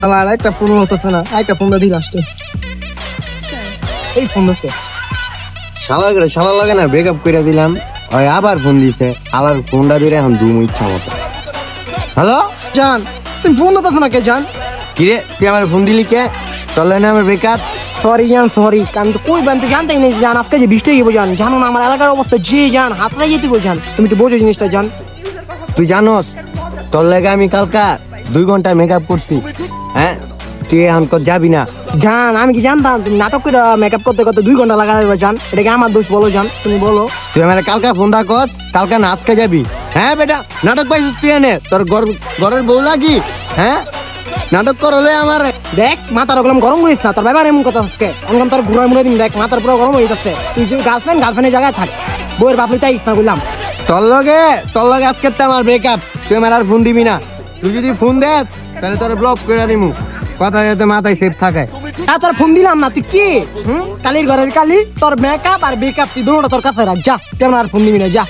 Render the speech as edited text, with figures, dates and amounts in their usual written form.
আমার একটা ফোন হতো না, একটা ফোন দিয়ে আসতো। এই ফোন দোস্ত শালা লাগে না, ব্রেকআপ করে দিলাম, ওই আবার ফোন দিছে, আবার ফোনটা দিলে এখন দুম ইচ্ছা মতো। হ্যালো জান, তুমি ফোন দিতেছ না কে জান? কিরে তুই আমার ফোন দিলি কে? তোর লাগে না আমার ব্রেকআপ? সরি জান, সরি। আমি তো কই বানতে জানতেই নেই জান, আজকে যে বৃষ্টি হয়ে জান, জানো না আমার এলাকার অবস্থা যে জান, হাতড়াই যেতে জান। তুমি তো বোঝো জিনিসটা জান। তুই জানোস তোর লাগে আমি কালকা 2 ঘন্টা মেকআপ করছি। হ্যাঁ তুই এখন যাবি না? জান আমি কি জানতাম তুমি নাটক করে মেকআপ করতে করতে 2 ঘন্টা লাগা যাবে জান? এটা কি আমার দোষ বলো জান? তুমি বলো। তুই আমার কালকা ফোনটা কর, কালকা না আজকে যাবি? হ্যাঁ বেটা, নাটক পাইছিস তুই এনে? তোর ঘরের বউ লাগি? হ্যাঁ নাটক করলে আমার। দেখ মাথার ওগুলো গরম করিস না, তোর ব্যাপার এমন কথা আজকে এমন তোর ঘুরাই মুড়ে দিন। দেখ মাথার পুরো গরম হয়ে যাচ্ছে। তুই যে গার্লফ্রেন্ডের জায়গায় থাক, বউয়ের বাপলি তাই ইচ্ছা করলাম। তোর লগে আজকে তো আমার ব্রেকআপ। তুই আমার আর ফোন দিবি না। তুই যদি ফোন দেস তাহলে তোর ব্লক করে দিমু, কথা যাতে মাথায় সেফ থাকে। তোর ফোন দিলাম না, তুই কি কালির ঘরের কালি? তোর মেকআপ আর বেকআপ তুই দুটোটা তোর কাছে রাখ, যা। তুই আমার আর ফোন দিবি না, যা।